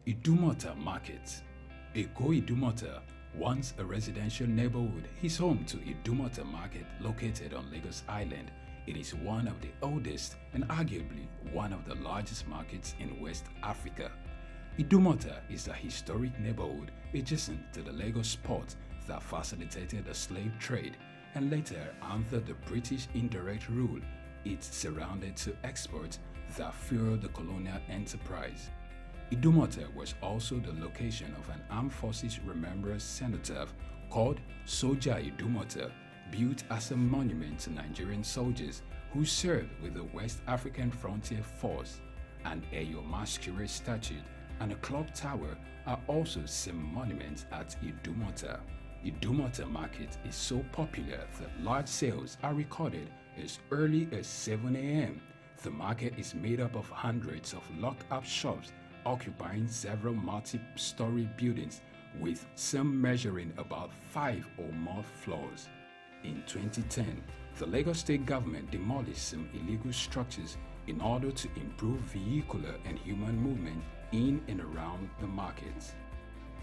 Idumota Market. Eko Idumota, once a residential neighborhood, is home to Idumota Market located on Lagos Island. It is one of the oldest and arguably one of the largest markets in West Africa. Idumota is a historic neighborhood adjacent to the Lagos port that facilitated the slave trade, and later, under the British indirect rule, it surrounded to exports that fueled the colonial enterprise. Idumota was also the location of an armed forces remembrance cenotaph called Soja Idumota, built as a monument to Nigerian soldiers who served with the West African Frontier Force. An Eyo Masquerade statue and a clock tower are also some monuments at Idumota. Idumota Market is so popular that large sales are recorded as early as 7 a.m. The market is made up of hundreds of locked-up shops occupying several multi-story buildings, with some measuring about 5 or more floors. In 2010, the Lagos State government demolished some illegal structures in order to improve vehicular and human movement in and around the markets.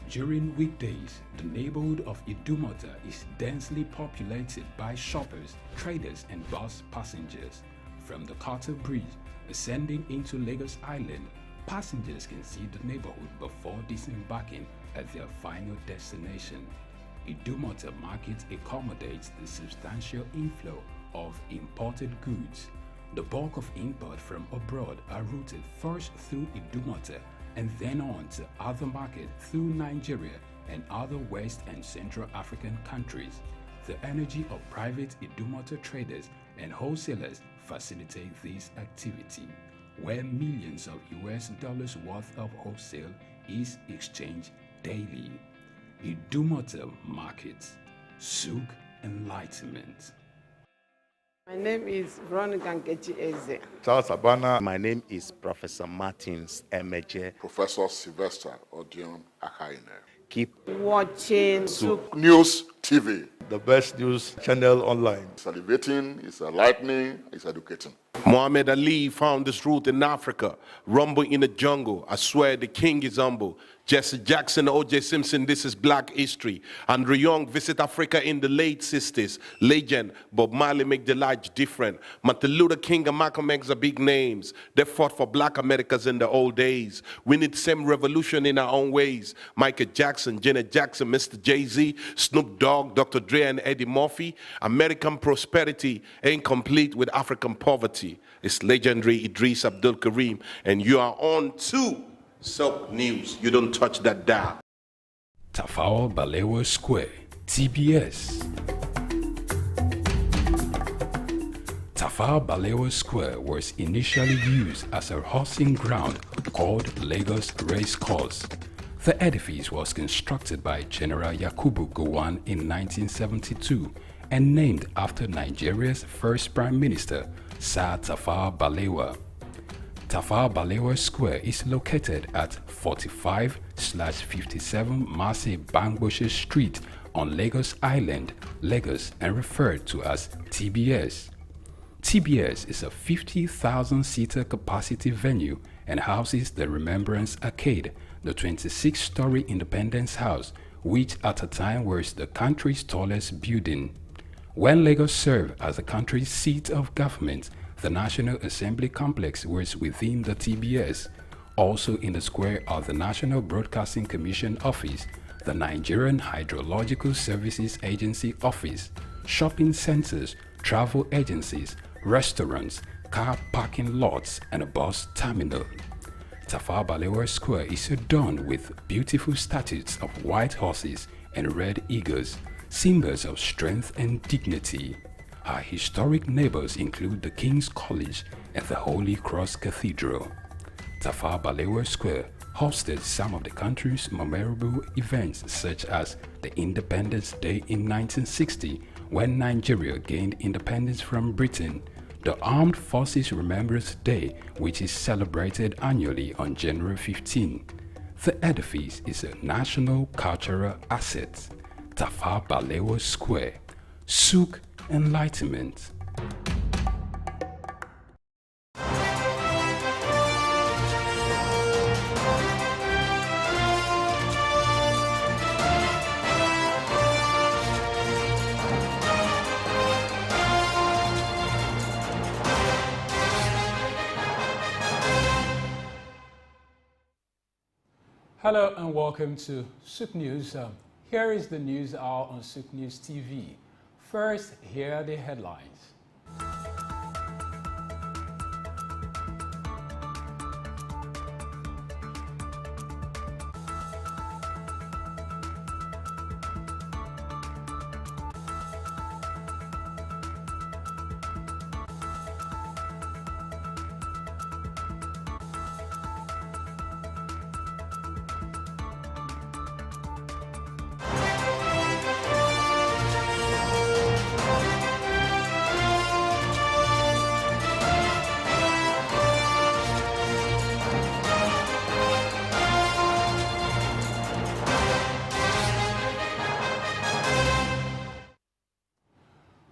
During weekdays, the neighborhood of Idumota is densely populated by shoppers, traders, and bus passengers. From the Carter Bridge ascending into Lagos Island, passengers can see the neighborhood before disembarking at their final destination. Idumota Market accommodates the substantial inflow of imported goods. The bulk of import from abroad are routed first through Idumota and then on to other markets through Nigeria and other West and Central African countries. The energy of private Idumota traders and wholesalers facilitate this activity, where millions of US dollars worth of wholesale is exchanged daily. Idumota Market, SOUQ Enlightenment. My name is Veronica Nkechi Eze. Charles Abana. My name is Professor Martins Emeje. Professor Sylvester Odion Akaine. Keep watching SOUQ News TV. The best news channel online. It's elevating, it's enlightening, it's educating. Muhammad Ali found his root in Africa. Rumble in the jungle. I swear the king is humble. Jesse Jackson, O.J. Simpson, this is black history. Andrew Young visit Africa in the late 60s. Legend, Bob Marley make the life different. Martin Luther King and Malcolm X are big names. They fought for black Americans in the old days. We need same revolution in our own ways. Michael Jackson, Janet Jackson, Mr. Jay-Z, Snoop Dogg, Dr. Dre and Eddie Murphy. American prosperity ain't complete with African poverty. It's legendary Idris Abdul Karim, and you are on to SOUQ News. You don't touch that dial. Tafawa Balewa Square, TBS. Tafawa Balewa Square was initially used as a horsing ground called Lagos Race Course. The edifice was constructed by General Yakubu Gowon in 1972 and named after Nigeria's first Prime Minister, Sir Tafawa Balewa. Tafawa Balewa Square is located at 45/57 Marseille Bangboshe Street on Lagos Island, Lagos, and referred to as TBS. TBS is a 50,000-seater capacity venue and houses the Remembrance Arcade, the 26-story Independence House, which at a time was the country's tallest building. When Lagos served as the country's seat of government, the National Assembly Complex was within the TBS. Also in the square are the National Broadcasting Commission Office, the Nigerian Hydrological Services Agency Office, shopping centers, travel agencies, restaurants, car parking lots, and a bus terminal. Tafawa Balewa Square is adorned with beautiful statues of white horses and red eagles, symbols of strength and dignity. Our historic neighbors include the King's College and the Holy Cross Cathedral. Tafawa Balewa Square hosted some of the country's memorable events, such as the Independence Day in 1960, when Nigeria gained independence from Britain, the Armed Forces Remembrance Day, which is celebrated annually on January 15. The edifice is a national cultural asset. Tafawa Balewa Square, SOUQ Enlightenment. Hello and welcome to SOUQ News. Here is the news hour on SOUQ News TV. First, here are the headlines.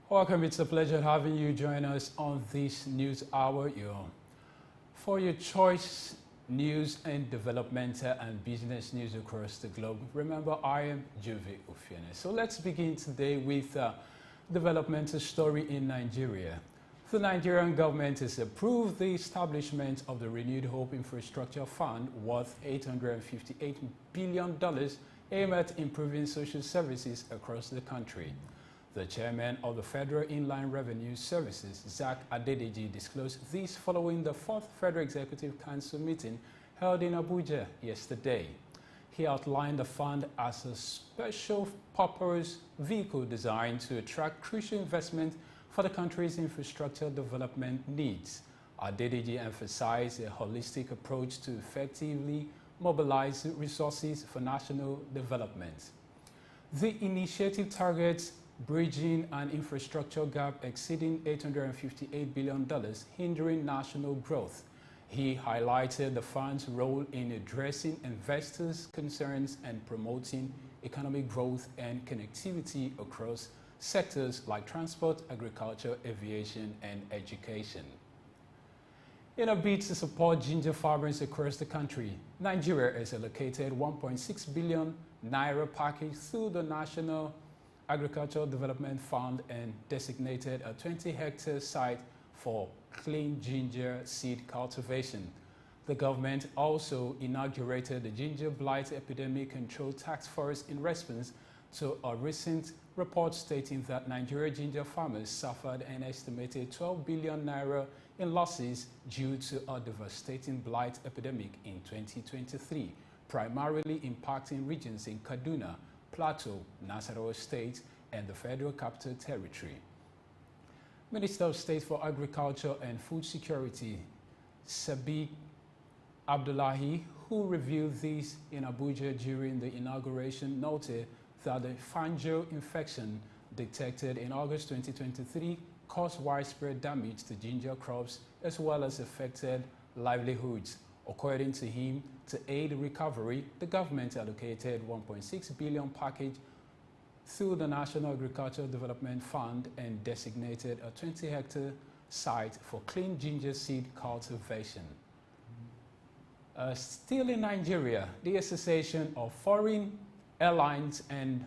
Welcome, it's a pleasure having you join us on this news hour. For your choice news and developmental and business news across the globe. Remember, I am Jove Ofiene. So let's begin today with a developmental story in Nigeria. The Nigerian government has approved the establishment of the Renewed Hope Infrastructure Fund worth $858 billion aimed at improving social services across the country. The chairman of the Federal Inland Revenue Services, SOUQ Adedeji, disclosed this following the 4th Federal Executive Council meeting held in Abuja yesterday. He outlined the fund as a special purpose vehicle designed to attract crucial investment for the country's infrastructure development needs. Adedeji emphasized a holistic approach to effectively mobilize resources for national development. The initiative targets bridging an infrastructure gap exceeding $858 billion, hindering national growth. He highlighted the fund's role in addressing investors' concerns and promoting economic growth and connectivity across sectors like transport, agriculture, aviation, and education. In a bid to support ginger farmers across the country, Nigeria has allocated 1.6 billion naira package through the National Agricultural Development Fund and designated a 20-hectare site for clean ginger seed cultivation. The government also inaugurated the Ginger Blight Epidemic Control Task Force in response to a recent report stating that Nigeria ginger farmers suffered an estimated 12 billion naira in losses due to a devastating blight epidemic in 2023, primarily impacting regions in Kaduna, Plateau, Nasarawa State, and the Federal Capital Territory. Minister of State for Agriculture and Food Security, Sadiq Abdullahi, who revealed this in Abuja during the inauguration, noted that the fungal infection detected in August 2023 caused widespread damage to ginger crops as well as affected livelihoods. According to him, to aid recovery, the government allocated 1.6 billion package through the National Agricultural Development Fund and designated a 20-hectare site for clean ginger seed cultivation. Still in Nigeria, the Association of Foreign Airlines and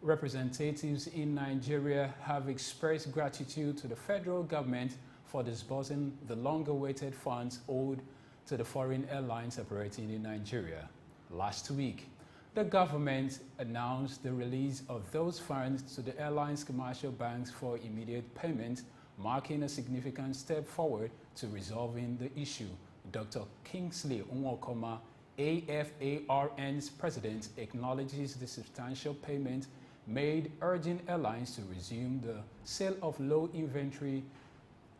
representatives in Nigeria have expressed gratitude to the federal government for disbursing the long-awaited funds owed to the foreign airlines operating in Nigeria. Last week, the government announced the release of those funds to the airlines' commercial banks for immediate payment, marking a significant step forward to resolving the issue. Dr. Kingsley Nwokoma, AFARN's president, acknowledges the substantial payment made, urging airlines to resume the sale of low inventory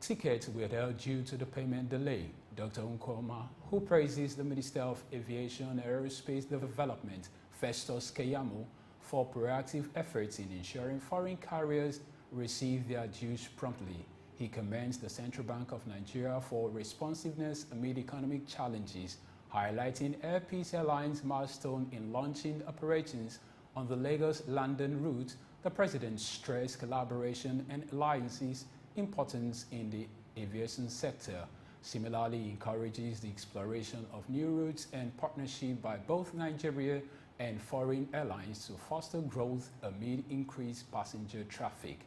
tickets withheld due to the payment delay. Dr. Nwokoma, who praises the Minister of Aviation and Aerospace Development, Festus Keyamo, for proactive efforts in ensuring foreign carriers receive their dues promptly. He commends the Central Bank of Nigeria for responsiveness amid economic challenges, highlighting Air Peace Airlines' milestone in launching operations on the Lagos-London route. The President stressed collaboration and alliances' importance in the aviation sector. Similarly, encourages the exploration of new routes and partnership by both Nigeria and foreign airlines to foster growth amid increased passenger traffic.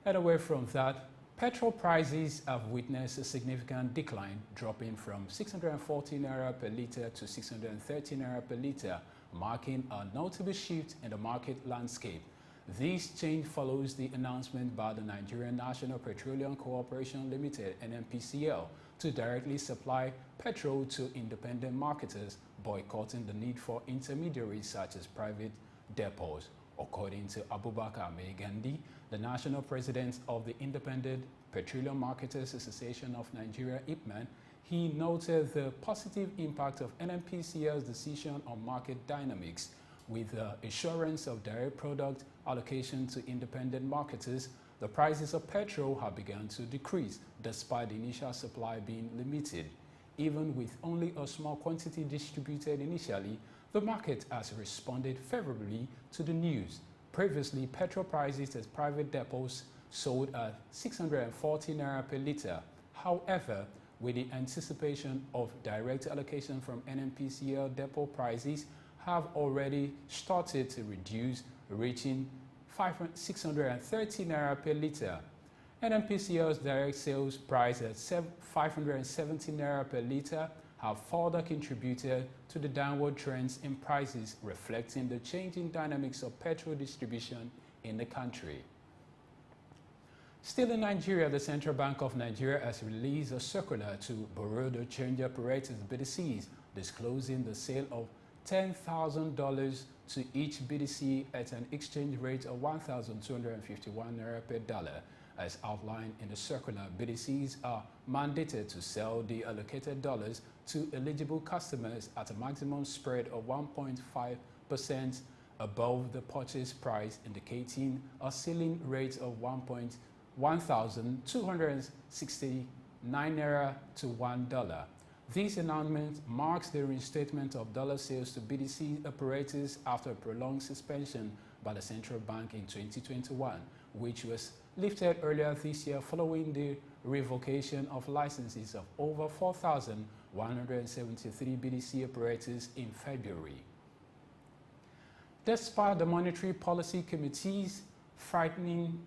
And away from that, Petrol prices have witnessed a significant decline, dropping from 640 naira per litre to 630 naira per litre, marking a notable shift in the market landscape. This change follows the announcement by the Nigerian National Petroleum Corporation Limited (NNPCL) to directly supply petrol to independent marketers, boycotting the need for intermediaries such as private depots. According to Abubakar Megandi, the national president of the Independent Petroleum Marketers Association of Nigeria (IPMAN), he noted the positive impact of NNPCL's decision on market dynamics. With the assurance of direct product allocation to independent marketers, the prices of petrol have begun to decrease despite the initial supply being limited. Even with only a small quantity distributed initially, the market has responded favorably to the news. Previously, petrol prices at private depots sold at 640 naira per litre. However, with the anticipation of direct allocation from NNPCL, depot prices have already started to reduce, reaching 630 naira per litre. NNPCL's direct sales price at 570 naira per litre have further contributed to the downward trends in prices, reflecting the changing dynamics of petrol distribution in the country. Still in Nigeria, the Central Bank of Nigeria has released a circular to Bureau de Change operators (BDCs), disclosing the sale of $10,000 to each BDC at an exchange rate of 1,251 naira per dollar. As outlined in the circular, BDCs are mandated to sell the allocated dollars to eligible customers at a maximum spread of 1.5% above the purchase price, indicating a ceiling rate of 1,269 naira to $1. This announcement marks the reinstatement of dollar sales to BDC operators after a prolonged suspension by the central bank in 2021, which was lifted earlier this year following the revocation of licenses of over 4,173 BDC operators in February. Despite the Monetary Policy Committee's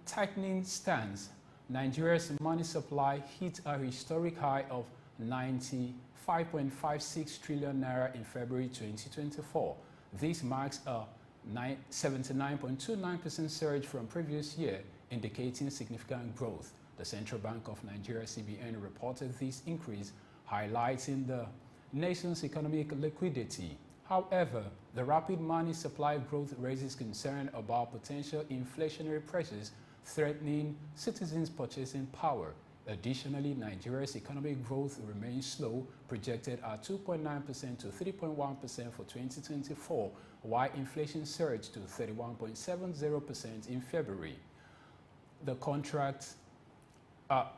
tightening stance, Nigeria's money supply hit a historic high of 95.56 trillion naira in February 2024. This marks a 79.29% surge from previous year, indicating significant growth. The Central Bank of Nigeria (CBN) reported this increase, highlighting the nation's economic liquidity. However, the rapid money supply growth raises concern about potential inflationary pressures threatening citizens' purchasing power. Additionally, Nigeria's economic growth remains slow, projected at 2.9% to 3.1% for 2024, while inflation surged to 31.70% in February.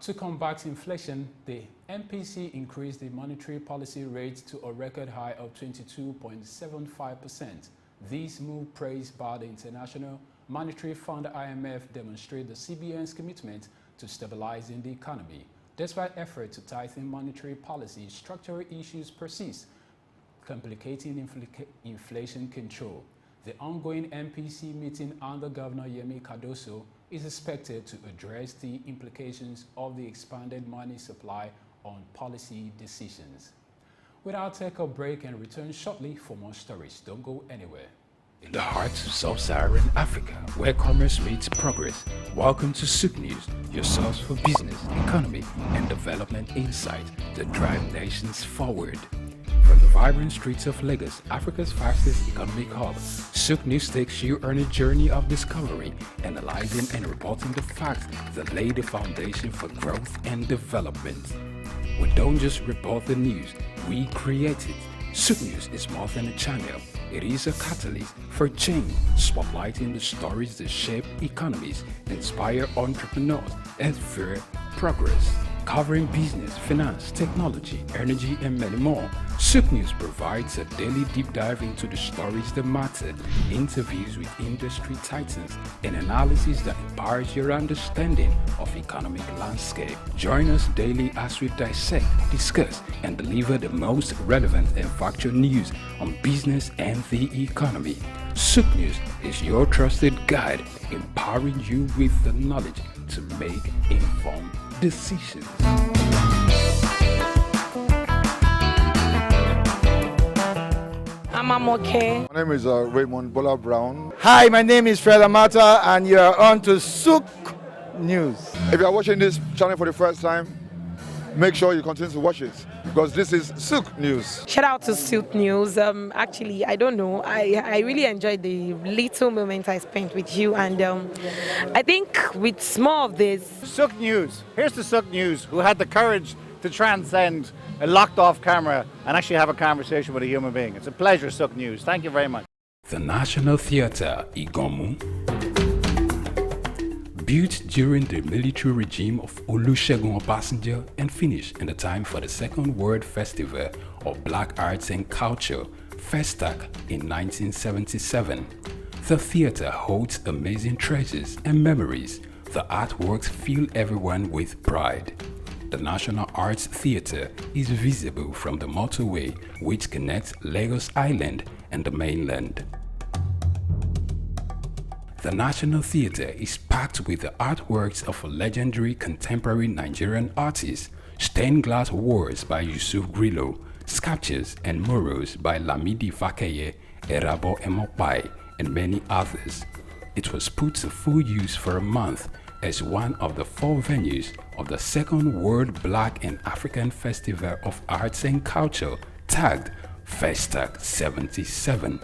To combat inflation, the MPC increased the monetary policy rate to a record high of 22.75%. This move, praised by the International Monetary Fund (IMF), demonstrates the CBN's commitment to stabilizing the economy. Despite efforts to tighten monetary policy, structural issues persist, complicating inflation control. The ongoing MPC meeting under Governor Yemi Cardoso is expected to address the implications of the expanded money supply on policy decisions. I'll take a break and return shortly for more stories. Don't go anywhere. In the heart of sub-Saharan Africa, where commerce meets progress, welcome to SOUQ News, your source for business, economy, and development insight that drive nations forward. From the vibrant streets of Lagos, Africa's fastest economic hub, SOUQ News takes you on a journey of discovery, analyzing and reporting the facts that lay the foundation for growth and development. We don't just report the news, we create it. SOUQ News is more than a channel. It is a catalyst for change, spotlighting the stories that shape economies, inspire entrepreneurs, and fuel progress. Covering business, finance, technology, energy, and many more, SOUQ News provides a daily deep dive into the stories that matter, interviews with industry titans, and analysis that empowers your understanding of economic landscape. Join us daily as we dissect, discuss, and deliver the most relevant and factual news on business and the economy. SOUQ News is your trusted guide, empowering you with the knowledge to make informed decisions. I'm okay. My name is Raymond Bola Brown. Hi, my name is Fred Amata, and you are on to SOUQ News. If you are watching this channel for the first time, make sure you continue to watch it because this is SOUQ News. Shout out to SOUQ News. Actually, I don't know. I really enjoyed the little moment I spent with you, and I think with more of this. SOUQ News. Here's the SOUQ News, who had the courage to transcend a locked-off camera and actually have a conversation with a human being. It's a pleasure, SOUQ News. Thank you very much. The National Theatre, Igomu, built during the military regime of Olusegun Obasanjo and finished in the time for the Second World Festival of Black Arts and Culture, FESTAC, in 1977. The theatre holds amazing treasures and memories. The artworks fill everyone with pride. The National Arts Theatre is visible from the motorway which connects Lagos Island and the mainland. The National Theatre is packed with the artworks of legendary contemporary Nigerian artists, stained glass walls by Yusuf Grillo, sculptures and murals by Lamidi Fakeye, Erabo Emopai, and many others. It was put to full use for a month as one of the 4 venues of the Second World Black and African Festival of Arts and Culture, tagged FESTAC 77.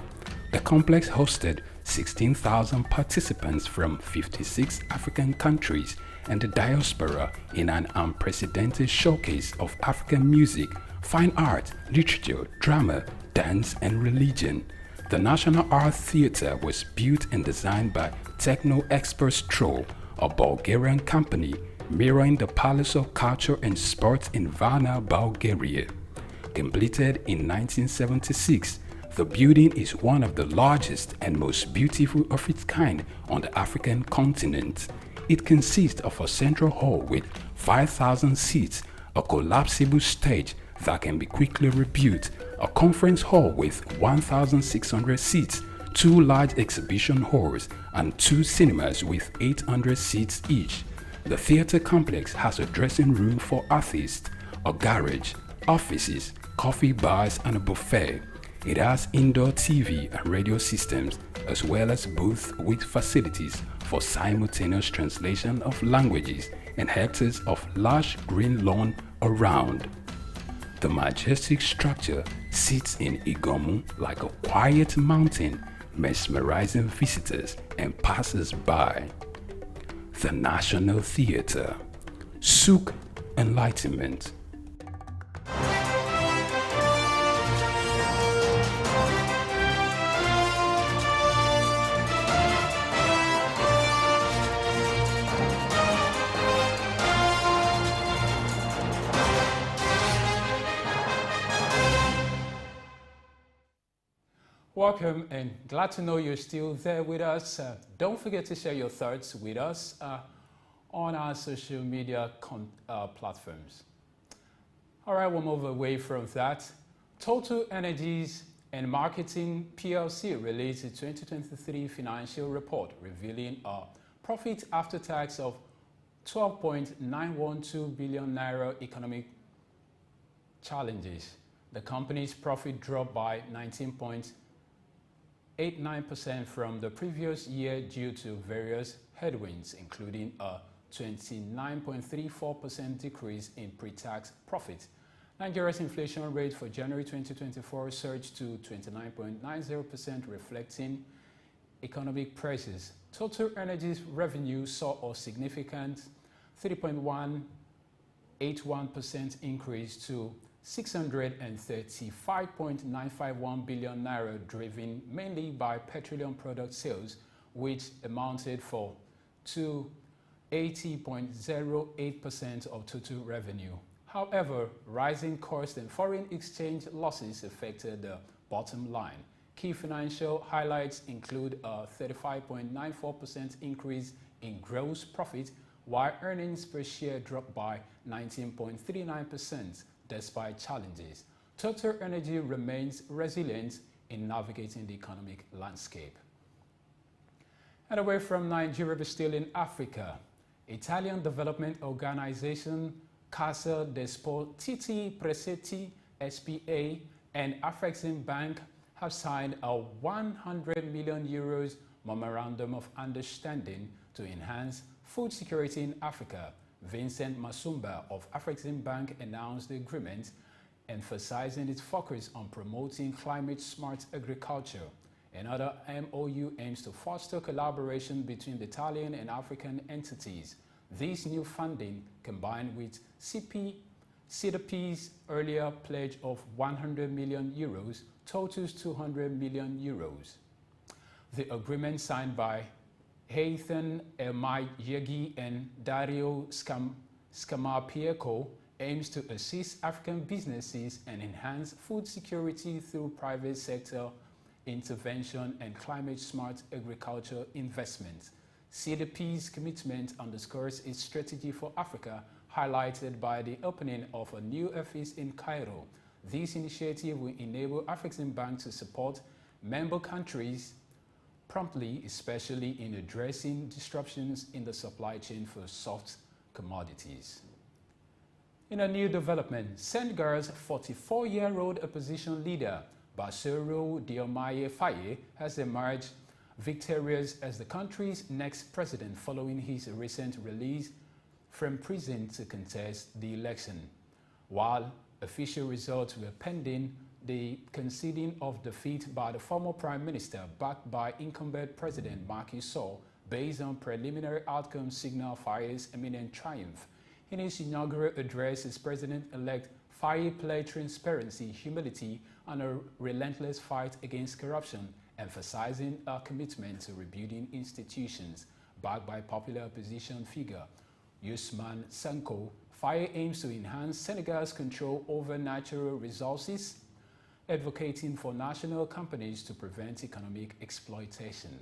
The complex hosted 16,000 participants from 56 African countries and the diaspora in an unprecedented showcase of African music, fine art, literature, drama, dance, and religion. The National Art Theatre was built and designed by Techno Expert Stroll, a Bulgarian company mirroring the Palace of Culture and Sports in Varna, Bulgaria. Completed in 1976, the building is one of the largest and most beautiful of its kind on the African continent. It consists of a central hall with 5,000 seats, a collapsible stage that can be quickly rebuilt, a conference hall with 1,600 seats, 2 large exhibition halls, and 2 cinemas with 800 seats each. The theatre complex has a dressing room for artists, a garage, offices, coffee bars, and a buffet. It has indoor TV and radio systems, as well as booths with facilities for simultaneous translation of languages and hectares of large green lawn around. The majestic structure sits in Igomu like a quiet mountain, mesmerizing visitors and passers-by. The National Theatre, SOUQ Enlightenment. Welcome and glad to know you're still there with us. Don't forget to share your thoughts with us on our social media platforms. All right, we'll move away from that. Total Energies and Marketing PLC released its 2023 financial report revealing a profit after tax of 12.912 billion naira economic challenges. The company's profit dropped by 19.89% from the previous year due to various headwinds, including a 29.34% decrease in pre-tax profit. Nigeria's inflation rate for January 2024 surged to 29.90%, reflecting economic pressures. Total Energies revenue saw a significant 3.181% increase to 635.951 billion naira, driven mainly by petroleum product sales, which amounted for 80.08% of total revenue. However, rising costs and foreign exchange losses affected the bottom line. Key financial highlights include a 35.94% increase in gross profit, while earnings per share dropped by 19.39%. Despite challenges, Total Energy remains resilient in navigating the economic landscape. And away from Nigeria, but still in Africa, Italian development organization Cassa dei Sportivi Prestiti SPA and Afrexim Bank have signed a 100 million euros memorandum of understanding to enhance food security in Africa. Vincent Masumba of Afrexim Bank announced the agreement, emphasizing its focus on promoting climate-smart agriculture. Another MOU aims to foster collaboration between the Italian and African entities. This new funding, combined with CDP's earlier pledge of 100 million euros, totals 200 million euros. The agreement signed by Haithan Elmayegi and Dario Scamapieco aims to assist African businesses and enhance food security through private sector intervention and climate-smart agriculture investments. CDP's commitment underscores its strategy for Africa, highlighted by the opening of a new office in Cairo. This initiative will enable Afrexim Bank to support member countries promptly, especially in addressing disruptions in the supply chain for soft commodities. In a new development, Senegal's 44-year-old opposition leader, Bassirou Diomaye Faye, has emerged victorious as the country's next president following his recent release from prison to contest the election. While official results were pending, the conceding of defeat by the former prime minister, backed by incumbent president Macky Sall, based on preliminary outcomes, signal Faye's imminent triumph. In his inaugural address as president-elect, Faye pledged transparency, humility, and a relentless fight against corruption, emphasizing a commitment to rebuilding institutions. Backed by popular opposition figure Ousmane Sonko, Faye aims to enhance Senegal's control over natural resources, advocating for national companies to prevent economic exploitation.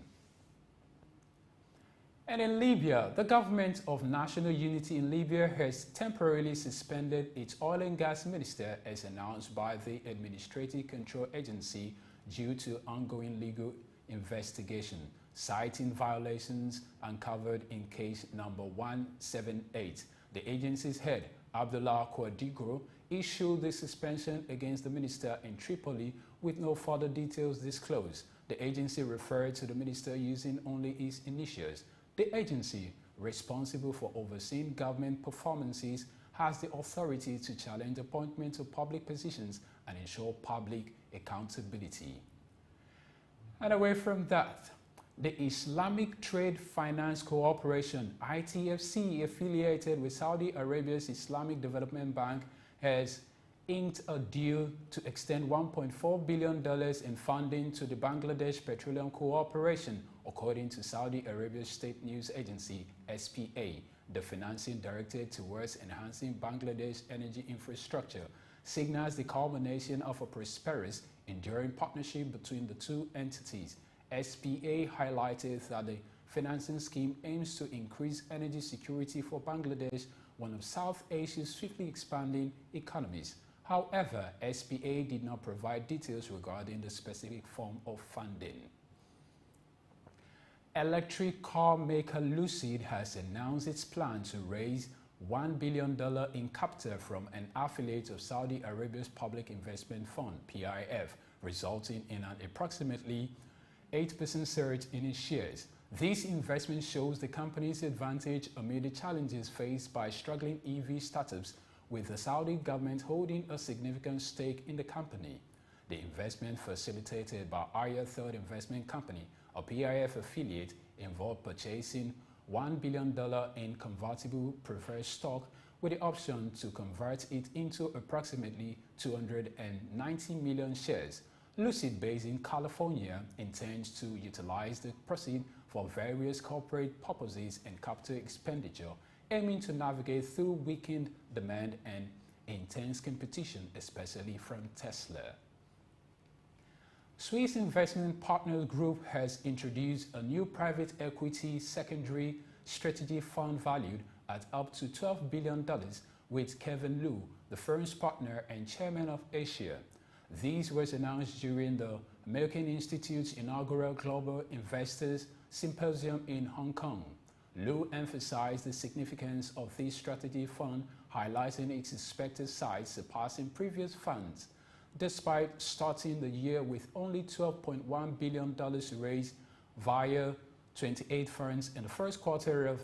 And in Libya, the government of national unity in Libya has temporarily suspended its oil and gas minister, as announced by the Administrative Control Agency, due to ongoing legal investigation, citing violations uncovered in case number 178. The agency's head, Abdullah Kouadigro, issued the suspension against the minister in Tripoli with no further details disclosed. The agency referred to the minister using only his initials. The agency, responsible for overseeing government performances, has the authority to challenge appointment to public positions and ensure public accountability. And away from that, the Islamic Trade Finance Cooperation, ITFC, affiliated with Saudi Arabia's Islamic Development Bank, has inked a deal to extend $1.4 billion in funding to the Bangladesh Petroleum Corporation, according to Saudi Arabia's state news agency, SPA. The financing, directed towards enhancing Bangladesh's energy infrastructure, signals the culmination of a prosperous, enduring partnership between the two entities. SPA highlighted that the financing scheme aims to increase energy security for Bangladesh, one of South Asia's swiftly expanding economies. However, SPA did not provide details regarding the specific form of funding. Electric car maker Lucid has announced its plan to raise $1 billion in capital from an affiliate of Saudi Arabia's Public Investment Fund, PIF, resulting in an approximately 8% surge in its shares. This investment shows the company's advantage amid the challenges faced by struggling EV startups, with the Saudi government holding a significant stake in the company. The investment, facilitated by Aya Third Investment Company, a PIF affiliate, involved purchasing $1 billion in convertible preferred stock with the option to convert it into approximately 290 million shares. Lucid, based in California, intends to utilize the proceeds for various corporate purposes and capital expenditure, aiming to navigate through weakened demand and intense competition, especially from Tesla. Swiss Investment Partners Group has introduced a new private equity secondary strategy fund valued at up to $12 billion, with Kevin Liu, the firm's partner and chairman of Asia. This was announced during the American Institute's inaugural Global Investors Symposium in Hong Kong. Lu emphasized the significance of this strategy fund, highlighting its expected size surpassing previous funds. Despite starting the year with only $12.1 billion raised via 28 funds in the first quarter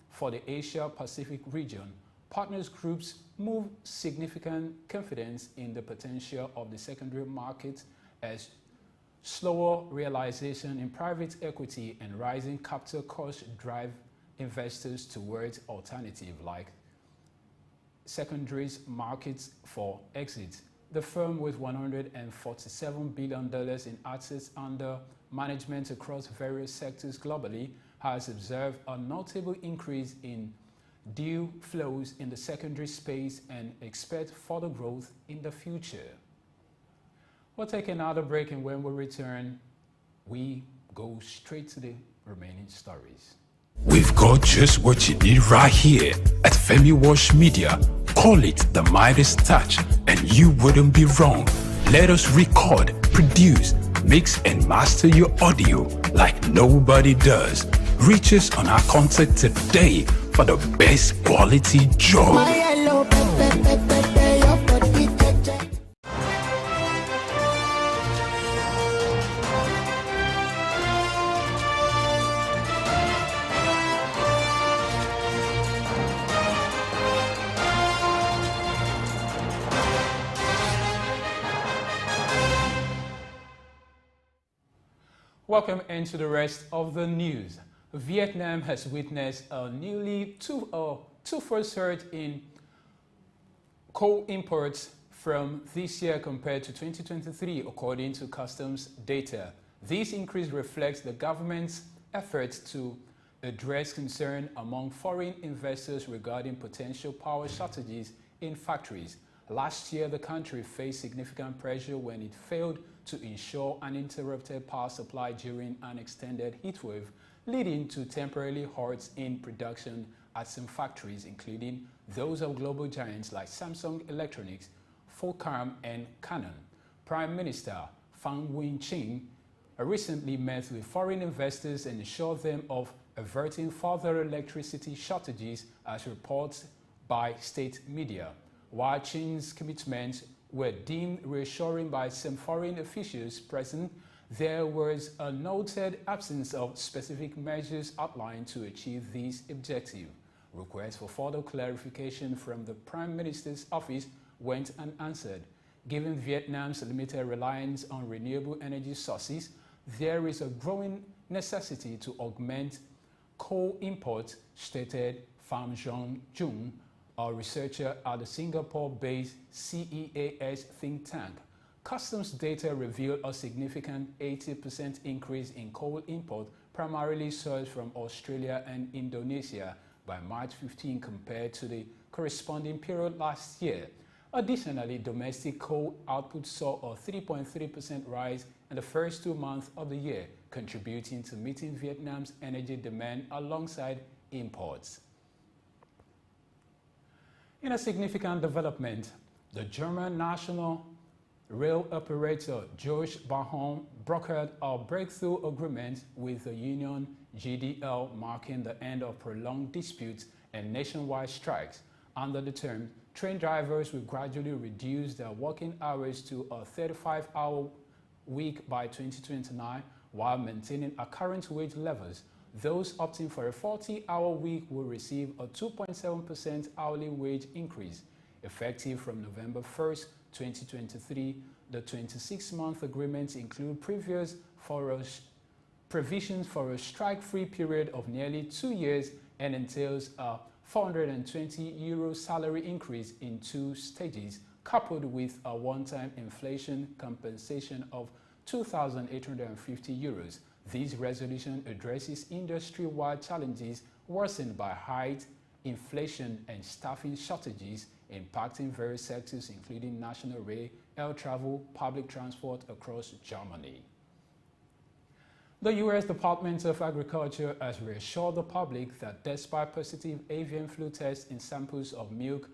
for the Asia-Pacific region, partners groups moved significant confidence in the potential of the secondary market as slower realization in private equity and rising capital costs drive investors towards alternatives like secondaries markets for exit. The firm, with $147 billion in assets under management across various sectors globally, has observed a notable increase in deal flows in the secondary space and expect further growth in the future. We'll take another break, and when we return, we go straight to the remaining stories. We've got just what you need right here at Femi Wash Media. Call it the Midas Touch, and you wouldn't be wrong. Let us record, produce, mix, and master your audio like nobody does. Reach us on our contact today for the best quality job. Welcome into the rest of the news. Vietnam has witnessed a nearly two-fold surge in coal imports from this year compared to 2023, according to customs data. This increase reflects the government's efforts to address concern among foreign investors regarding potential power shortages in factories. Last year, the country faced significant pressure when it failed to ensure uninterrupted power supply during an extended heatwave, leading to temporary halts in production at some factories, including those of global giants like Samsung Electronics, Qualcomm, and Canon. Prime Minister Pham Minh Chinh recently met with foreign investors and assured them of averting further electricity shortages, as reported by state media. While Chin's commitments were deemed reassuring by some foreign officials present, there was a noted absence of specific measures outlined to achieve this objective. Requests for further clarification from the Prime Minister's office went unanswered. Given Vietnam's limited reliance on renewable energy sources, there is a growing necessity to augment coal imports, stated Pham Jong Jung, a researcher at the Singapore-based CEAS think tank. Customs data revealed a significant 80% increase in coal import, primarily sourced from Australia and Indonesia, by March 15 compared to the corresponding period last year. Additionally, domestic coal output saw a 3.3% rise in the first 2 months of the year, contributing to meeting Vietnam's energy demand alongside imports. In a significant development, the German national rail operator Deutsche Bahn brokered a breakthrough agreement with the union GDL, marking the end of prolonged disputes and nationwide strikes. Under the term, train drivers will gradually reduce their working hours to a 35-hour week by 2029, while maintaining a current wage levels. Those opting for a 40-hour week will receive a 2.7% hourly wage increase. Effective from November 1st, 2023, the 26-month agreements include provisions for a strike-free period of nearly 2 years and entails a €420 salary increase in 2 stages, coupled with a one-time inflation compensation of €2,850. This resolution addresses industry-wide challenges worsened by high inflation and staffing shortages impacting various sectors, including national rail, air travel, public transport across Germany. The U.S. Department of Agriculture has reassured the public that despite positive avian flu tests in samples of milk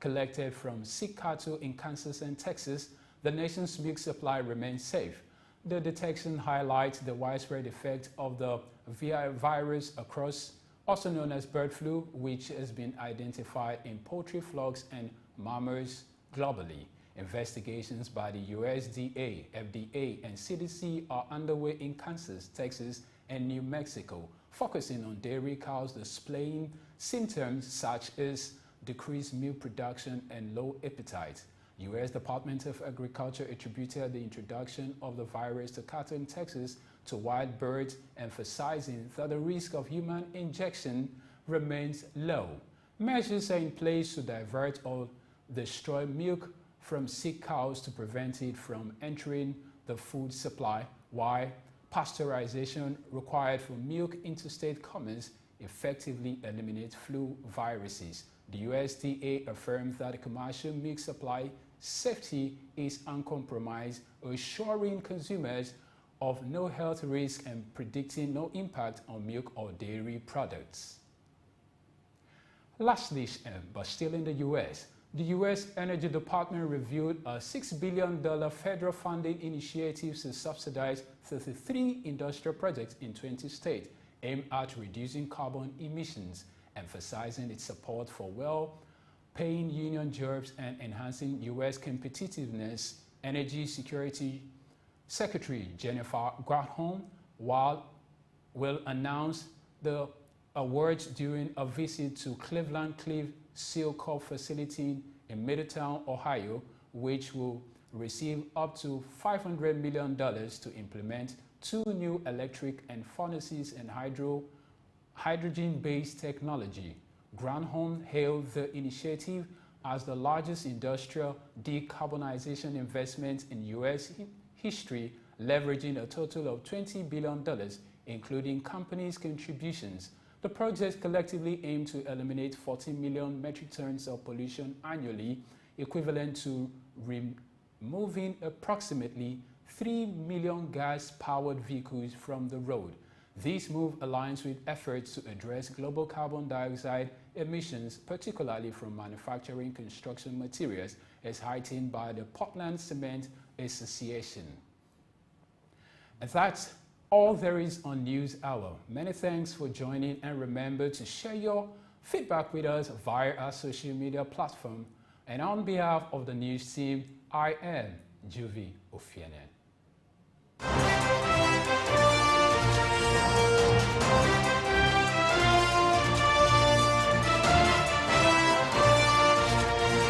collected from sick cattle in Kansas and Texas, the nation's milk supply remains safe. The detection highlights the widespread effect of the virus across also known as bird flu, which has been identified in poultry flocks and mammals globally. Investigations by the USDA, FDA, and CDC are underway in Kansas, Texas, and New Mexico, focusing on dairy cows displaying symptoms such as decreased milk production and low appetite. U.S. Department of Agriculture attributed the introduction of the virus to cattle in Texas to wild birds, emphasizing that the risk of human injection remains low. Measures are in place to divert or destroy milk from sick cows to prevent it from entering the food supply, while pasteurization required for milk interstate commerce effectively eliminates flu viruses. The USDA affirmed that commercial milk supply safety is uncompromised, assuring consumers of no health risk and predicting no impact on milk or dairy products. Lastly, but still in the U.S., the U.S. Energy Department reviewed a $6 billion federal funding initiative to subsidize 33 industrial projects in 20 states aimed at reducing carbon emissions, emphasizing its support for well-paying union jobs and enhancing U.S. competitiveness. Energy Security Secretary Jennifer Granholm will announce the awards during a visit to Cleveland Cliff SOUQ facility in Middletown, Ohio, which will receive up to $500 million to implement 2 new electric and furnaces and hydrogen-based technology. Granholm hailed the initiative as the largest industrial decarbonization investment in U.S. history, leveraging a total of $20 billion, including companies' contributions. The projects collectively aim to eliminate 40 million metric tons of pollution annually, equivalent to removing approximately 3 million gas-powered vehicles from the road. This move aligns with efforts to address global carbon dioxide emissions, particularly from manufacturing construction materials, as heightened by the Portland Cement Association. And that's all there is on News Hour. Many thanks for joining, and remember to share your feedback with us via our social media platform. And on behalf of the news team, I am Juvi Ofienen.